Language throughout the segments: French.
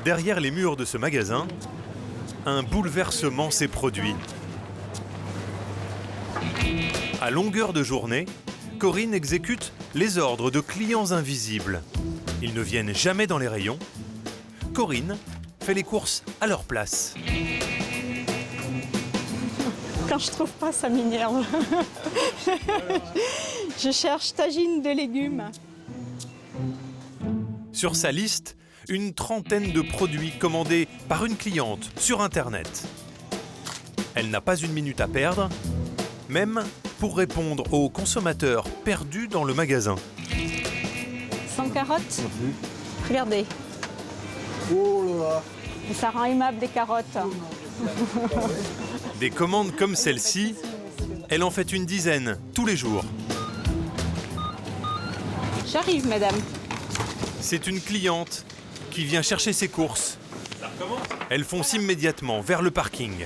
Derrière les murs de ce magasin, un bouleversement s'est produit. À longueur de journée, Corinne exécute les ordres de clients invisibles. Ils ne viennent jamais dans les rayons. Corinne fait les courses à leur place. Quand je trouve pas, ça m'énerve. Je cherche tagine de légumes. Sur sa liste, une trentaine de produits commandés par une cliente sur Internet. Elle n'a pas une minute à perdre, même pour répondre aux consommateurs perdus dans le magasin. Sans carottes. Regardez. Oh là là. Et ça rend aimable des carottes. Des commandes comme celle-ci, elle en fait une dizaine tous les jours. J'arrive, madame. C'est une cliente qui vient chercher ses courses. Elle fonce immédiatement vers le parking.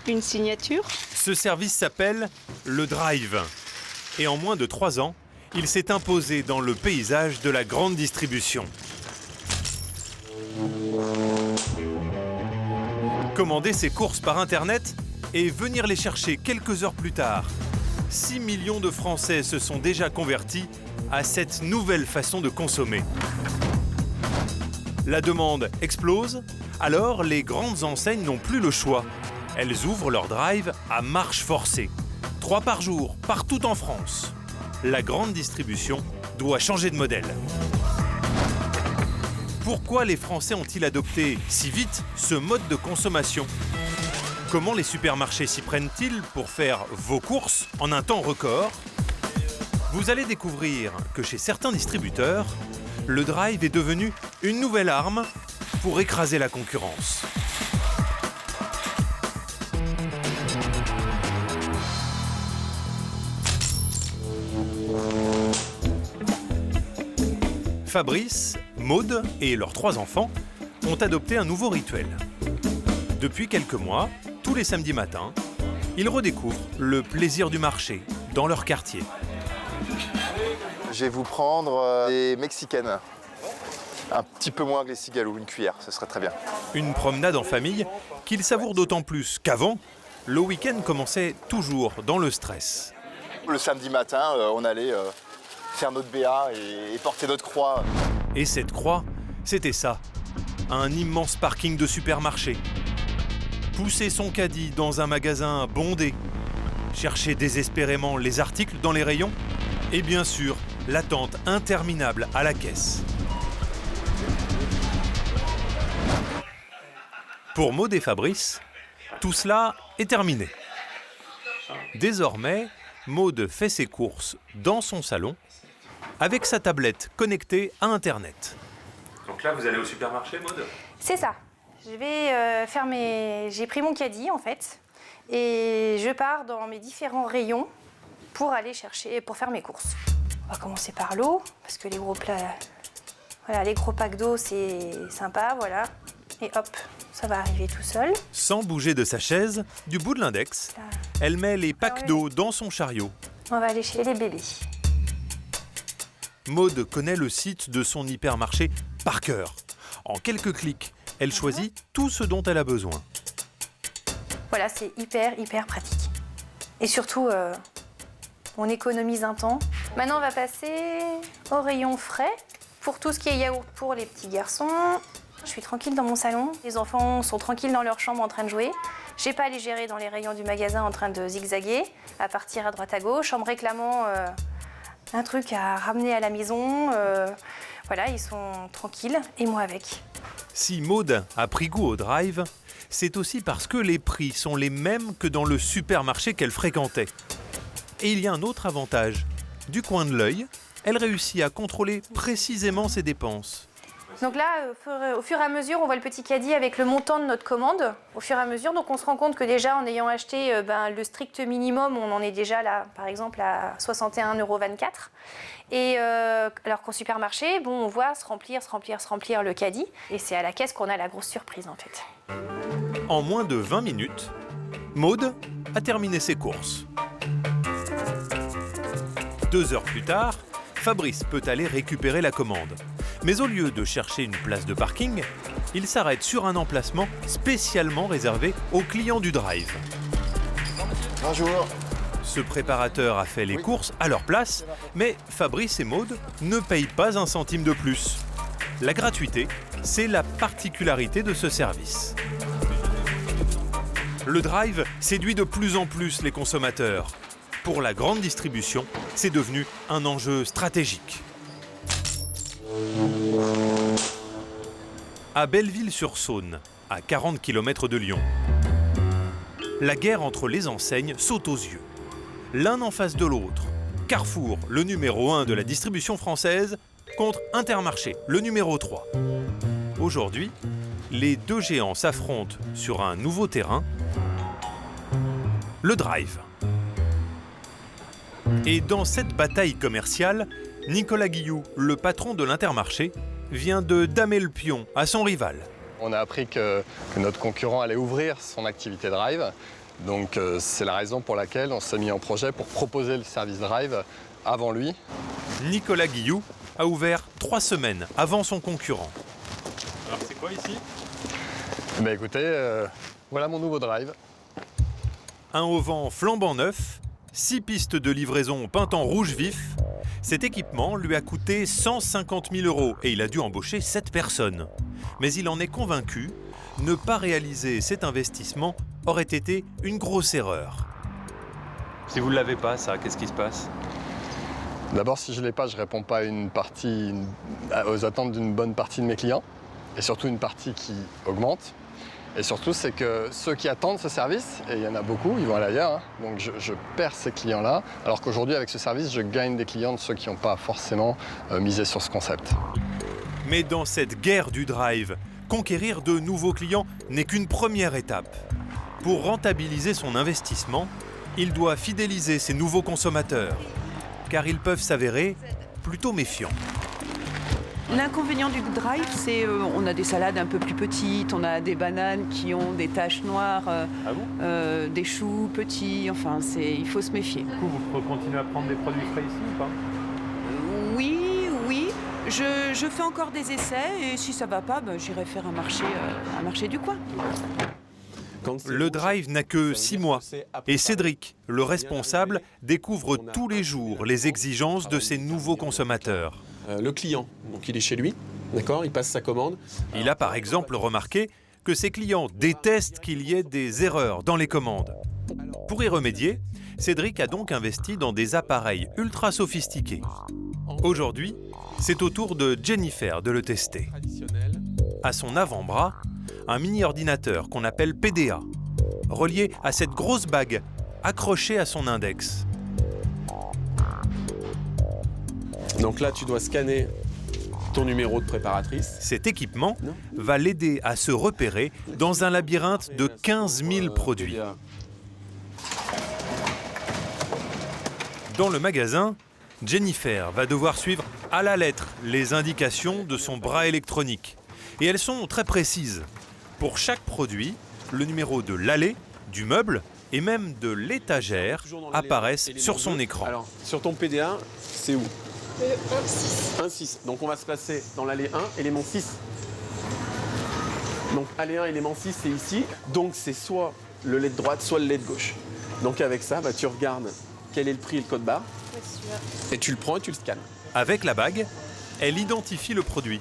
Une signature. Ce service s'appelle le Drive. Et en moins de 3 ans, il s'est imposé dans le paysage de la grande distribution. Commander ses courses par Internet et venir les chercher quelques heures plus tard. 6 millions de Français se sont déjà convertis à cette nouvelle façon de consommer. La demande explose, alors les grandes enseignes n'ont plus le choix. Elles ouvrent leur drive à marche forcée. 3 par jour, partout en France. La grande distribution doit changer de modèle. Pourquoi les Français ont-ils adopté si vite ce mode de consommation ? Comment les supermarchés s'y prennent-ils pour faire vos courses en un temps record ? Vous allez découvrir que chez certains distributeurs, le drive est devenu une nouvelle arme pour écraser la concurrence. Fabrice, Maude et leurs 3 enfants ont adopté un nouveau rituel. Depuis quelques mois, tous les samedis matins, ils redécouvrent le plaisir du marché dans leur quartier. Je vais vous prendre des mexicaines. Un petit peu moins que les cigaloux, une cuillère, ce serait très bien. Une promenade en famille qu'ils savourent d'autant plus qu'avant, le week-end commençait toujours dans le stress. Le samedi matin, on allait faire notre BA et porter notre croix. Et cette croix, c'était ça, un immense parking de supermarché. Pousser son caddie dans un magasin bondé, chercher désespérément les articles dans les rayons, et bien sûr, l'attente interminable à la caisse. Pour Maud et Fabrice, tout cela est terminé. Désormais, Maud fait ses courses dans son salon avec sa tablette connectée à Internet. Donc là, vous allez au supermarché, Maud ? C'est ça. Je vais faire J'ai pris mon caddie, en fait, et je pars dans mes différents rayons pour aller pour faire mes courses. On va commencer par l'eau, parce que les gros plats... Voilà, les gros packs d'eau, c'est sympa, voilà. Et hop, ça va arriver tout seul. Sans bouger de sa chaise, du bout de l'index, elle met les packs d'eau dans son chariot. On va aller chez les bébés. Maud connaît le site de son hypermarché par cœur. En quelques clics, elle choisit tout ce dont elle a besoin. Voilà, c'est hyper pratique. Et surtout, on économise un temps. Maintenant, on va passer au rayon frais. Pour tout ce qui est yaourt pour les petits garçons, je suis tranquille dans mon salon. Les enfants sont tranquilles dans leur chambre en train de jouer. J'ai pas à les gérer dans les rayons du magasin en train de zigzaguer, à partir à droite à gauche, en me réclamant un truc à ramener à la maison. Voilà, ils sont tranquilles et moi avec. Si Maud a pris goût au drive, c'est aussi parce que les prix sont les mêmes que dans le supermarché qu'elle fréquentait. Et il y a un autre avantage. Du coin de l'œil, elle réussit à contrôler précisément ses dépenses. Donc là, au fur et à mesure, on voit le petit caddie avec le montant de notre commande. Au fur et à mesure, donc on se rend compte que déjà, en ayant acheté le strict minimum, on en est déjà là, par exemple, à 61,24 €. Et alors qu'au supermarché, on voit se remplir le caddie. Et c'est à la caisse qu'on a la grosse surprise, en fait. En moins de 20 minutes, Maud a terminé ses courses. 2 heures plus tard, Fabrice peut aller récupérer la commande. Mais au lieu de chercher une place de parking, il s'arrête sur un emplacement spécialement réservé aux clients du drive. Bonjour. Ce préparateur a fait les courses à leur place, mais Fabrice et Maude ne payent pas un centime de plus. La gratuité, c'est la particularité de ce service. Le drive séduit de plus en plus les consommateurs. Pour la grande distribution, c'est devenu un enjeu stratégique. À Belleville-sur-Saône, à 40 km de Lyon, la guerre entre les enseignes saute aux yeux. L'un en face de l'autre. Carrefour, le numéro 1 de la distribution française, contre Intermarché, le numéro 3. Aujourd'hui, les deux géants s'affrontent sur un nouveau terrain, le drive. Et dans cette bataille commerciale, Nicolas Guilloux, le patron de l'Intermarché, vient de damer le pion à son rival. On a appris que notre concurrent allait ouvrir son activité drive. Donc c'est la raison pour laquelle on s'est mis en projet pour proposer le service drive avant lui. Nicolas Guilloux a ouvert 3 semaines avant son concurrent. Alors c'est quoi ici? Écoutez, voilà mon nouveau drive. Un auvent flambant neuf, 6 pistes de livraison peintes en rouge vif. Cet équipement lui a coûté 150 000 € et il a dû embaucher 7 personnes. Mais il en est convaincu, ne pas réaliser cet investissement aurait été une grosse erreur. Si vous ne l'avez pas, ça, qu'est-ce qui se passe? D'abord, si je ne l'ai pas, je ne réponds pas aux attentes d'une bonne partie de mes clients. Et surtout une partie qui augmente. Et surtout, c'est que ceux qui attendent ce service, et il y en a beaucoup, ils vont aller ailleurs, donc je perds ces clients-là, alors qu'aujourd'hui, avec ce service, je gagne des clients de ceux qui n'ont pas forcément misé sur ce concept. Mais dans cette guerre du drive, conquérir de nouveaux clients n'est qu'une première étape. Pour rentabiliser son investissement, il doit fidéliser ses nouveaux consommateurs, car ils peuvent s'avérer plutôt méfiants. L'inconvénient du drive, c'est on a des salades un peu plus petites, on a des bananes qui ont des taches noires, des choux petits, enfin il faut se méfier. Du coup, vous continuez à prendre des produits frais ici ou pas? Oui. Je fais encore des essais et si ça va pas, j'irai faire un marché du coin. Le drive n'a que 6 mois et Cédric, le responsable, découvre tous les jours les exigences de ses nouveaux consommateurs. Le client, donc il est chez lui, d'accord, il passe sa commande. Il a par exemple remarqué que ses clients détestent qu'il y ait des erreurs dans les commandes. Pour y remédier, Cédric a donc investi dans des appareils ultra sophistiqués. Aujourd'hui, c'est au tour de Jennifer de le tester. À son avant-bras, un mini-ordinateur qu'on appelle PDA, relié à cette grosse bague accrochée à son index. Donc là, tu dois scanner ton numéro de préparatrice. Cet équipement va l'aider à se repérer dans un labyrinthe de 15 000 produits. Dans le magasin, Jennifer va devoir suivre à la lettre les indications de son bras électronique. Et elles sont très précises. Pour chaque produit, le numéro de l'allée, du meuble et même de l'étagère apparaissent sur son écran. Alors, sur ton PDA, c'est où? 1,6. 1,6. Donc on va se placer dans l'allée 1, élément 6. Donc allée 1, élément 6, c'est ici. Donc c'est soit le lait de droite, soit le lait de gauche. Donc avec ça, tu regardes quel est le prix et le code barre. Et tu le prends et tu le scannes. Avec la bague, elle identifie le produit.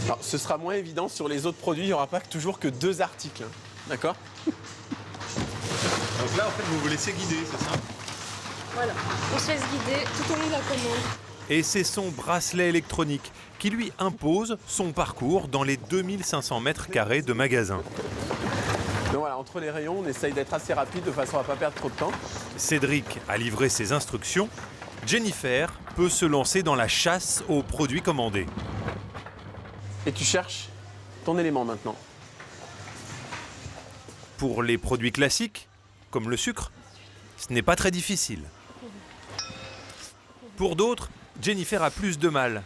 Alors, ce sera moins évident sur les autres produits, il n'y aura pas toujours que 2 articles. D'accord? Donc là, en fait, vous vous laissez guider, c'est ça? Voilà, on se laisse guider tout au long de la commande. Et c'est son bracelet électronique qui lui impose son parcours dans les 2500 mètres carrés de magasin. Donc voilà, entre les rayons, on essaye d'être assez rapide de façon à ne pas perdre trop de temps. Cédric a livré ses instructions. Jennifer peut se lancer dans la chasse aux produits commandés. Et tu cherches ton élément maintenant. Pour les produits classiques, comme le sucre, ce n'est pas très difficile. Pour d'autres, Jennifer a plus de mal.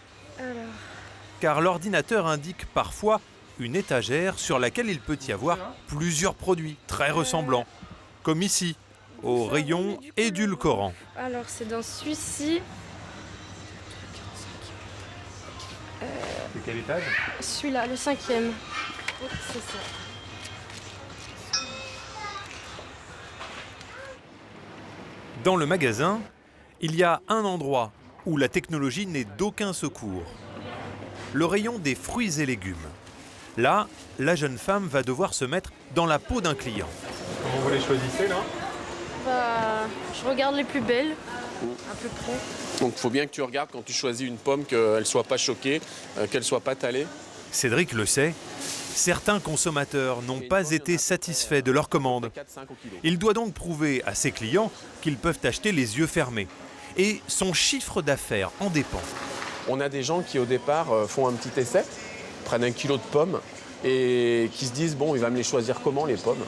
Car l'ordinateur indique parfois une étagère sur laquelle il peut y avoir plusieurs produits très ressemblants. Comme ici, au rayon édulcorant. Alors, c'est dans celui-ci. C'est quel étage? Celui-là, le 5e. C'est ça. Dans le magasin, il y a un endroit où la technologie n'est d'aucun secours. Le rayon des fruits et légumes. Là, la jeune femme va devoir se mettre dans la peau d'un client. Comment vous les choisissez là? Bah, je regarde les plus belles, à peu près. Donc il faut bien que tu regardes quand tu choisis une pomme qu'elle ne soit pas choquée, qu'elle ne soit pas talée. Cédric le sait, certains consommateurs n'ont pas été satisfaits de leur commande. Il doit donc prouver à ses clients qu'ils peuvent acheter les yeux fermés. Et son chiffre d'affaires en dépend. On a des gens qui au départ font un petit essai, prennent 1 kilo de pommes et qui se disent bon, il va me les choisir comment les pommes?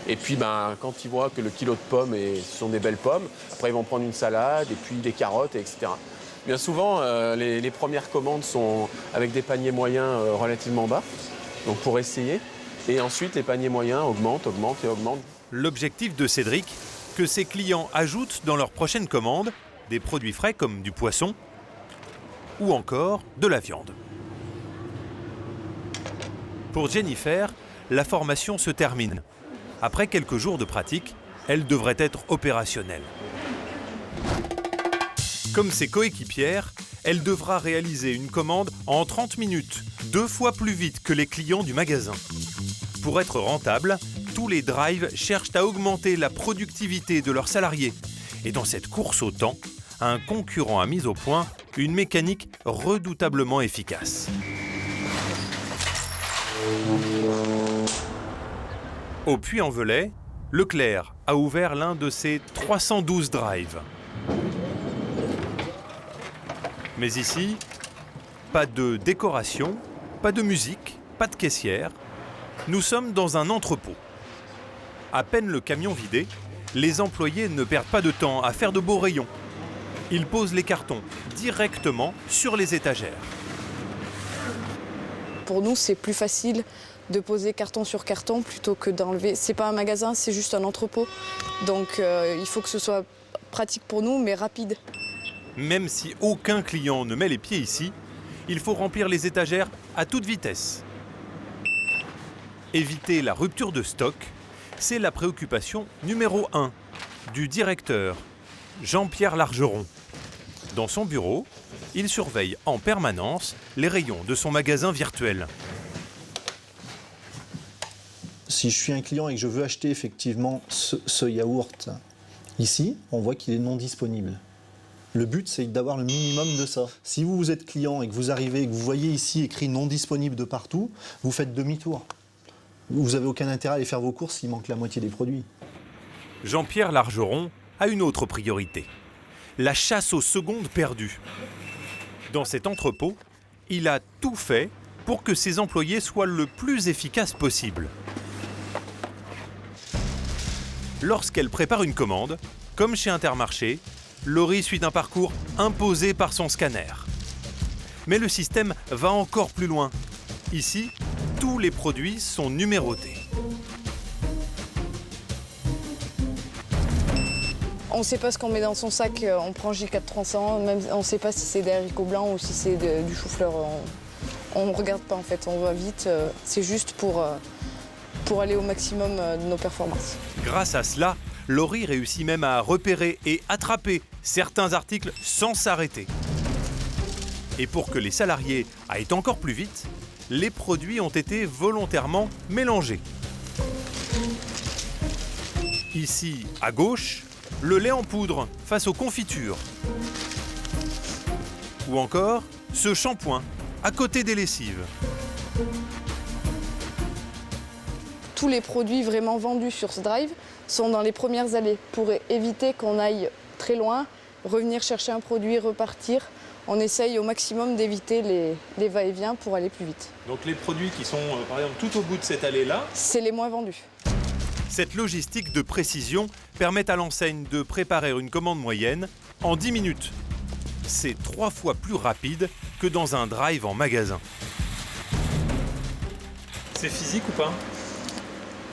Et puis quand ils voient que le kilo de pommes ce sont des belles pommes, après ils vont prendre une salade et puis des carottes, etc. Bien souvent, les premières commandes sont avec des paniers moyens relativement bas, donc pour essayer. Et ensuite, les paniers moyens augmentent et augmentent. L'objectif de Cédric, que ses clients ajoutent dans leur prochaine commande des produits frais comme du poisson ou encore de la viande. Pour Jennifer, la formation se termine. Après quelques jours de pratique, elle devrait être opérationnelle. Comme ses coéquipières, elle devra réaliser une commande en 30 minutes, 2 fois plus vite que les clients du magasin. Pour être rentable, tous les drives cherchent à augmenter la productivité de leurs salariés. Et dans cette course au temps, un concurrent a mis au point une mécanique redoutablement efficace. Au Puy-en-Velay, Leclerc a ouvert l'un de ses 312 drives. Mais ici, pas de décoration, pas de musique, pas de caissière. Nous sommes dans un entrepôt. À peine le camion vidé, les employés ne perdent pas de temps à faire de beaux rayons. Ils posent les cartons directement sur les étagères. Pour nous, c'est plus facile de poser carton sur carton plutôt que d'enlever. C'est pas un magasin, c'est juste un entrepôt. Donc il faut que ce soit pratique pour nous, mais rapide. Même si aucun client ne met les pieds ici, il faut remplir les étagères à toute vitesse. Éviter la rupture de stock, c'est la préoccupation numéro 1 du directeur, Jean-Pierre Largeron. Dans son bureau, il surveille en permanence les rayons de son magasin virtuel. Si je suis un client et que je veux acheter effectivement ce yaourt ici, on voit qu'il est non disponible. Le but, c'est d'avoir le minimum de ça. Si vous êtes client et que vous arrivez et que vous voyez ici écrit non disponible de partout, vous faites demi-tour. Vous n'avez aucun intérêt à aller faire vos courses s'il manque la moitié des produits. Jean-Pierre Largeron a une autre priorité, la chasse aux secondes perdues. Dans cet entrepôt, il a tout fait pour que ses employés soient le plus efficaces possible. Lorsqu'elle prépare une commande, comme chez Intermarché, Laurie suit un parcours imposé par son scanner. Mais le système va encore plus loin. Ici, tous les produits sont numérotés. On ne sait pas ce qu'on met dans son sac, on prend J4 300, même on ne sait pas si c'est des haricots blancs ou si c'est du chou-fleur. On ne regarde pas en fait, on va vite, c'est juste pour aller au maximum de nos performances. Grâce à cela, Laurie réussit même à repérer et attraper certains articles sans s'arrêter. Et pour que les salariés aillent encore plus vite, les produits ont été volontairement mélangés. Ici, à gauche, le lait en poudre face aux confitures. Ou encore, ce shampoing à côté des lessives. Tous les produits vraiment vendus sur ce drive sont dans les premières allées pour éviter qu'on aille très loin, revenir chercher un produit, repartir. On essaye au maximum d'éviter les va-et-vient pour aller plus vite. Donc les produits qui sont par exemple tout au bout de cette allée-là, c'est les moins vendus. Cette logistique de précision permet à l'enseigne de préparer une commande moyenne en 10 minutes. C'est 3 fois plus rapide que dans un drive en magasin. c'est physique ou pas?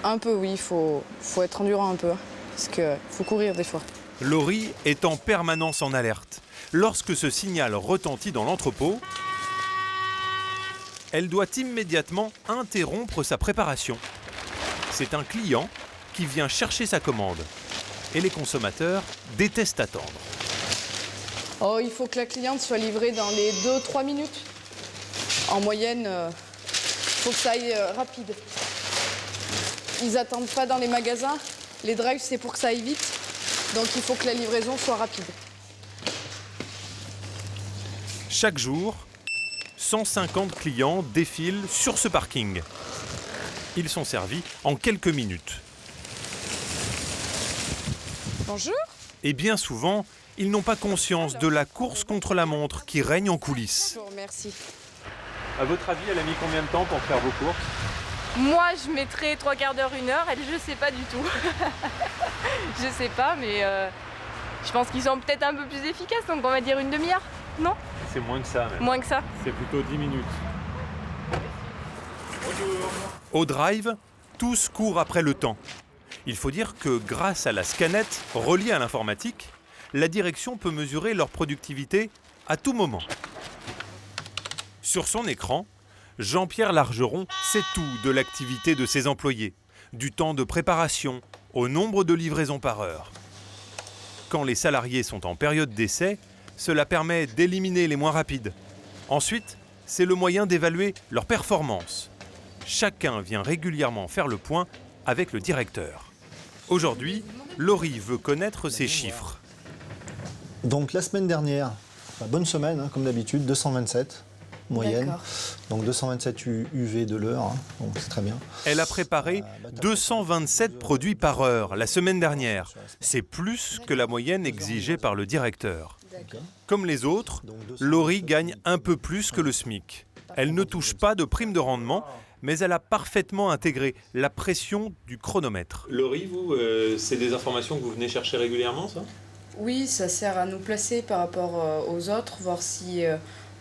Un peu, oui, il faut être endurant un peu. parce qu'il faut courir des fois. Laurie est en permanence en alerte. Lorsque ce signal retentit dans l'entrepôt, elle doit immédiatement interrompre sa préparation. C'est un client qui vient chercher sa commande. Et les consommateurs détestent attendre. Oh, il faut que la cliente soit livrée dans les 2-3 minutes. En moyenne, il faut que ça aille rapide. Ils n'attendent pas dans les magasins. Les drives, c'est pour que ça aille vite. Donc il faut que la livraison soit rapide. Chaque jour, 150 clients défilent sur ce parking. Ils sont servis en quelques minutes. Bonjour. Et bien souvent, ils n'ont pas conscience de la course contre la montre qui règne en coulisses. Bonjour, merci. À votre avis, elle a mis combien de temps pour faire vos courses? Moi, je mettrais 3 quarts d'heure, 1 heure. Elle, je sais pas du tout. Je sais pas, mais je pense qu'ils sont peut-être un peu plus efficaces, donc on va dire une demi-heure, non? C'est moins que ça même. Moins que ça. C'est plutôt 10 minutes. Bonjour. Au drive, tous courent après le temps. Il faut dire que grâce à la scanette reliée à l'informatique, la direction peut mesurer leur productivité à tout moment. Sur son écran, Jean-Pierre Largeron sait tout de l'activité de ses employés, du temps de préparation au nombre de livraisons par heure. Quand les salariés sont en période d'essai, cela permet d'éliminer les moins rapides. Ensuite, c'est le moyen d'évaluer leur performance. Chacun vient régulièrement faire le point avec le directeur. Aujourd'hui, Laurie veut connaître ses chiffres. Donc la semaine dernière, bonne semaine, hein, comme d'habitude, 227 moyenne. D'accord. Donc 227 UV de l'heure, hein, donc c'est très bien. Elle a préparé 227 produits par heure la semaine dernière. C'est plus que la moyenne exigée par le directeur. Comme les autres, Laurie gagne un peu plus que le SMIC. Elle ne touche pas de prime de rendement, mais elle a parfaitement intégré la pression du chronomètre. Laurie, vous, c'est des informations que vous venez chercher régulièrement, ça? Oui, ça sert à nous placer par rapport aux autres, voir si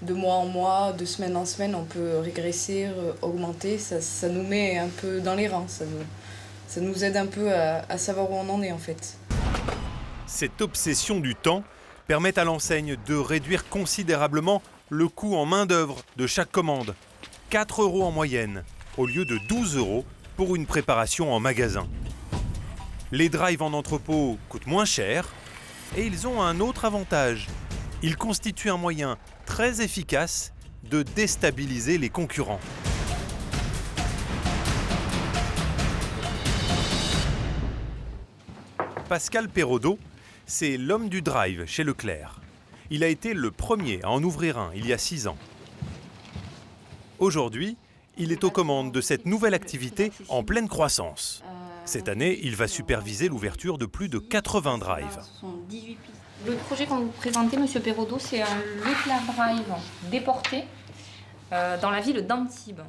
de mois en mois, de semaine en semaine, on peut régresser, augmenter. Ça nous met un peu dans les rangs, ça nous aide un peu à savoir où on en est en fait. Cette obsession du temps permet à l'enseigne de réduire considérablement le coût en main-d'œuvre de chaque commande. 4 € en moyenne, au lieu de 12 € pour une préparation en magasin. Les drives en entrepôt coûtent moins cher et ils ont un autre avantage. Ils constituent un moyen très efficace de déstabiliser les concurrents. Pascal Perrodo, c'est l'homme du drive chez Leclerc. Il a été le premier à en ouvrir un il y a 6 ans. Aujourd'hui, il est aux commandes de cette nouvelle activité en pleine croissance. Cette année, il va superviser l'ouverture de plus de 80 drives. Le projet qu'on vous présentait, M. Perrodo, c'est un Leclerc Drive déporté dans la ville d'Antibes.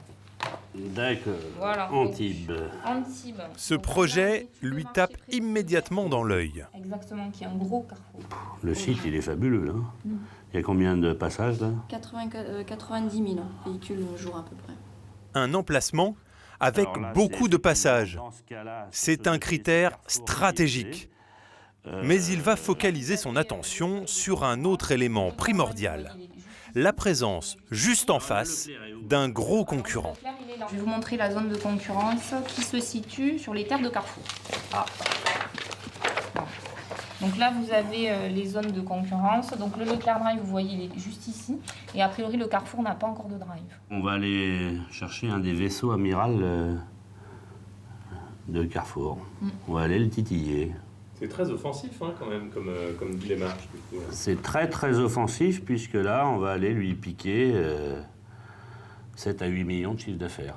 D'accord. Voilà. Antibes. Antibes. Ce projet lui tape immédiatement dans l'œil. Exactement, qui est un gros carrefour. Le site, il est fabuleux, là. Il y a combien de passages, là? 90 000 véhicules au jour à peu près. Un emplacement avec beaucoup de passages. C'est un critère stratégique. Mais il va focaliser son attention sur un autre élément primordial. La présence, juste en face, d'un gros concurrent. Je vais vous montrer la zone de concurrence qui se situe sur les terres de Carrefour. Ah. Donc là, vous avez les zones de concurrence. Donc le Leclerc Drive, vous voyez, il est juste ici. Et a priori, le Carrefour n'a pas encore de drive. On va aller chercher un des vaisseaux amiral de Carrefour. On va aller le titiller. C'est très offensif, hein, quand même, comme démarche. Du coup. C'est très, très offensif, puisque là, on va aller lui piquer 7 à 8 millions de chiffre d'affaires.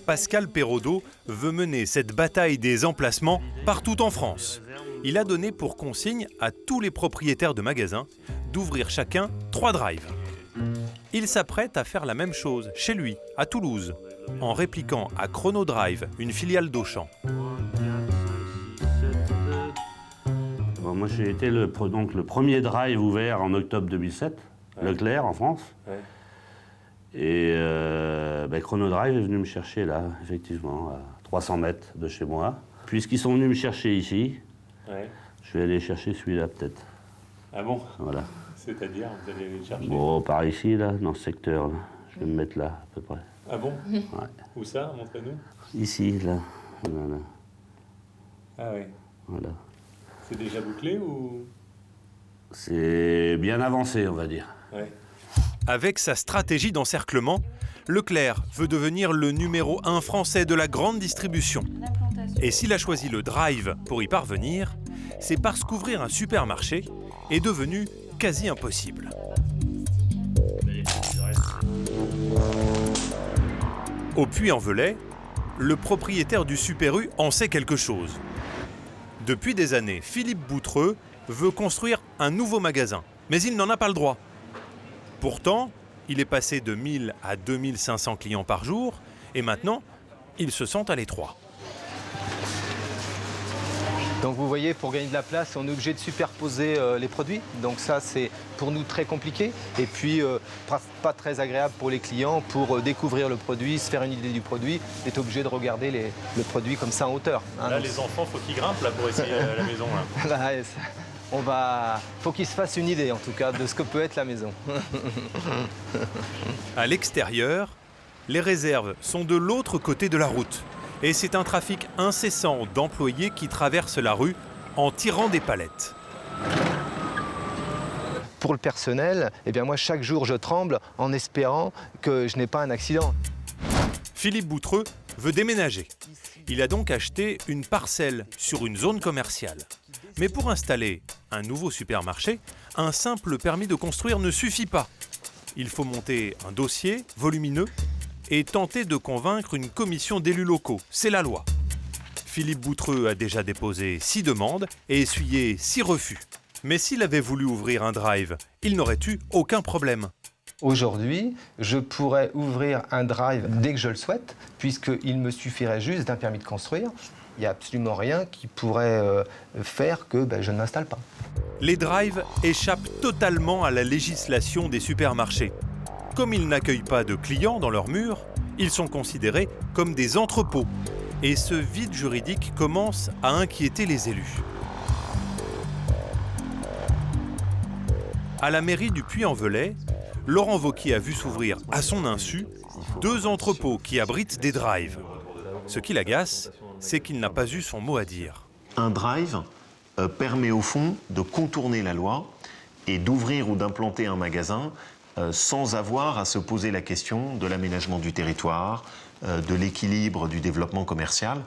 Pascal Perrodo veut mener cette bataille des emplacements partout en France. Il a donné pour consigne à tous les propriétaires de magasins d'ouvrir chacun 3 drives. Il s'apprête à faire la même chose chez lui, à Toulouse, en répliquant à Chrono Drive, une filiale d'Auchan. Bon, moi, j'ai été le premier drive ouvert en octobre 2007, Leclerc, en France. Ouais. Et Chrono Drive est venu me chercher là, effectivement, à 300 mètres de chez moi. Puisqu'ils sont venus me chercher ici, Ouais. Je vais aller chercher celui-là peut-être. Ah bon? Voilà. C'est-à-dire, vous allez aller le chercher? Bon, par ici, là, dans ce secteur, là. Je vais me mettre là, à peu près. Ah bon? Ouais. Où ça? Montrez-nous. Ici, là. Voilà. Ah oui. Voilà. C'est déjà bouclé ou? C'est bien avancé, on va dire. Ouais. Avec sa stratégie d'encerclement, Leclerc veut devenir le numéro 1 français de la grande distribution. Et s'il a choisi le drive pour y parvenir, c'est parce qu'ouvrir un supermarché est devenu quasi impossible. Au Puy-en-Velay, le propriétaire du Super U en sait quelque chose. Depuis des années, Philippe Boutreux veut construire un nouveau magasin, mais il n'en a pas le droit. Pourtant, il est passé de 1000 à 2500 clients par jour, et maintenant, il se sent à l'étroit. Donc vous voyez, pour gagner de la place, on est obligé de superposer les produits. Donc ça, c'est pour nous très compliqué. Et puis, pas très agréable pour les clients pour découvrir le produit, se faire une idée du produit. On est obligé de regarder le produit comme ça en hauteur. Hein. Là, les enfants, faut qu'ils grimpent là, pour essayer la maison. Là. Faut qu'ils se fassent une idée, en tout cas, de ce que peut être la maison. À l'extérieur, les réserves sont de l'autre côté de la route. Et c'est un trafic incessant d'employés qui traversent la rue en tirant des palettes. Pour le personnel, eh bien moi, chaque jour, je tremble en espérant que je n'ai pas un accident. Philippe Boutreux veut déménager. Il a donc acheté une parcelle sur une zone commerciale. Mais pour installer un nouveau supermarché, un simple permis de construire ne suffit pas. Il faut monter un dossier volumineux et tenter de convaincre une commission d'élus locaux. C'est la loi. Philippe Boutreux a déjà déposé 6 demandes et essuyé 6 refus. Mais s'il avait voulu ouvrir un drive, il n'aurait eu aucun problème. Aujourd'hui, je pourrais ouvrir un drive dès que je le souhaite, puisqu'il me suffirait juste d'un permis de construire. Il n'y a absolument rien qui pourrait faire que je ne m'installe pas. Les drives échappent totalement à la législation des supermarchés. Comme ils n'accueillent pas de clients dans leurs murs, ils sont considérés comme des entrepôts. Et ce vide juridique commence à inquiéter les élus. À la mairie du Puy-en-Velay, Laurent Wauquiez a vu s'ouvrir à son insu 2 entrepôts qui abritent des drives. Ce qui l'agace, c'est qu'il n'a pas eu son mot à dire. Un drive permet au fond de contourner la loi et d'ouvrir ou d'implanter un magasin sans avoir à se poser la question de l'aménagement du territoire, de l'équilibre du développement commercial.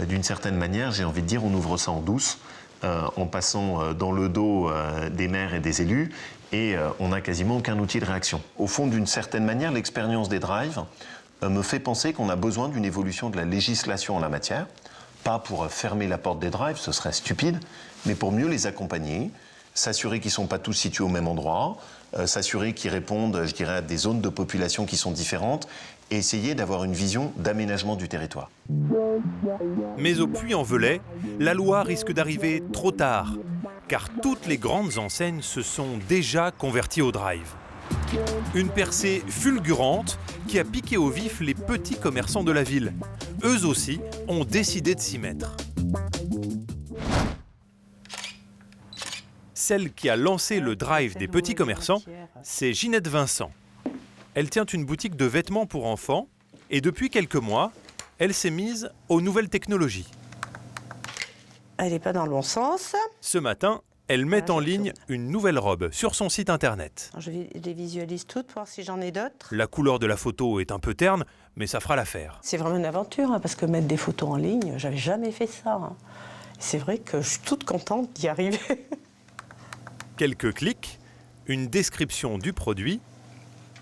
D'une certaine manière, j'ai envie de dire, on ouvre ça en douce, en passant dans le dos des maires et des élus, et on n'a quasiment aucun outil de réaction. Au fond, d'une certaine manière, l'expérience des drives me fait penser qu'on a besoin d'une évolution de la législation en la matière, pas pour fermer la porte des drives, ce serait stupide, mais pour mieux les accompagner, s'assurer qu'ils ne sont pas tous situés au même endroit, s'assurer qu'ils répondent, je dirais, à des zones de population qui sont différentes et essayer d'avoir une vision d'aménagement du territoire. Mais au Puy-en-Velay, la loi risque d'arriver trop tard, car toutes les grandes enseignes se sont déjà converties au drive. Une percée fulgurante qui a piqué au vif les petits commerçants de la ville. Eux aussi ont décidé de s'y mettre. Celle qui a lancé le drive des petits commerçants, c'est Ginette Vincent. Elle tient une boutique de vêtements pour enfants et depuis quelques mois, elle s'est mise aux nouvelles technologies. Elle n'est pas dans le bon sens. Ce matin, elle met en ligne une nouvelle robe sur son site internet. Je les visualise toutes pour voir si j'en ai d'autres. La couleur de la photo est un peu terne, mais ça fera l'affaire. C'est vraiment une aventure, parce que mettre des photos en ligne, j'avais jamais fait ça. C'est vrai que je suis toute contente d'y arriver. Quelques clics, une description du produit.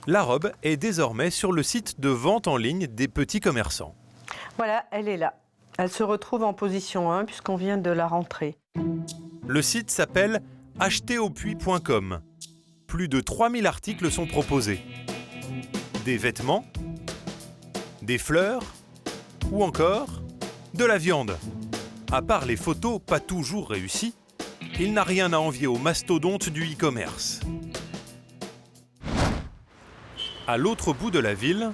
La robe est désormais sur le site de vente en ligne des petits commerçants. Voilà, elle est là. Elle se retrouve en position 1 puisqu'on vient de la rentrer. Le site s'appelle acheteraupuy.com. Plus de 3000 articles sont proposés. Des vêtements, des fleurs ou encore de la viande. À part les photos pas toujours réussies, il n'a rien à envier aux mastodontes du e-commerce. À l'autre bout de la ville,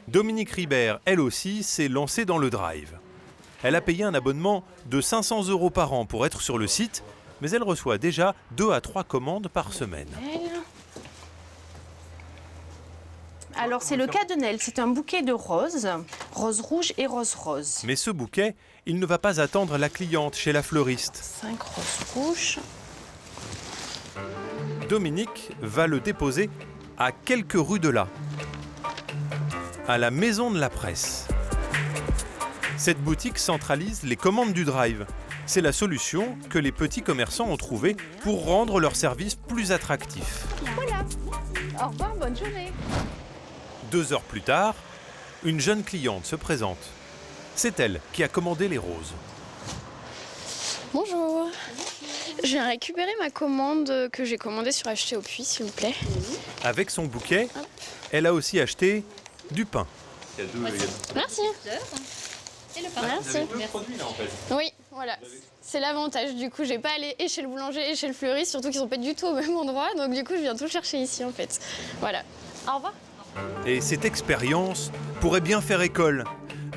Dominique Ribert, elle aussi, s'est lancée dans le drive. Elle a payé un abonnement de 500 € par an pour être sur le site, mais elle reçoit déjà 2 à 3 commandes par semaine. Alors c'est le cadenel, c'est un bouquet de roses, rose rouge et rose rose. Mais ce bouquet, il ne va pas attendre la cliente chez la fleuriste. 5 roses rouges. Dominique va le déposer à quelques rues de là, à la Maison de la Presse. Cette boutique centralise les commandes du drive. C'est la solution que les petits commerçants ont trouvée pour rendre leur service plus attractif. Voilà. Au revoir, bonne journée. 2 heures plus tard, une jeune cliente se présente. C'est elle qui a commandé les roses. Bonjour. Je viens récupérer ma commande que j'ai commandée sur Acheter au Puy, s'il vous plaît. Avec son bouquet, elle a aussi acheté du pain. Merci. Et le pain. Merci. Produits là en fait. Oui, voilà. C'est l'avantage. Du coup, j'ai pas allé et chez le boulanger et chez le fleuriste, surtout qu'ils sont pas du tout au même endroit. Donc du coup, je viens tout chercher ici en fait. Voilà. Au revoir. Et cette expérience pourrait bien faire école.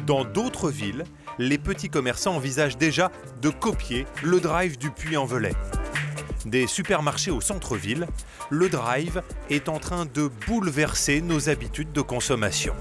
Dans d'autres villes, les petits commerçants envisagent déjà de copier le drive du Puy-en-Velay. Des supermarchés au centre-ville, le drive est en train de bouleverser nos habitudes de consommation.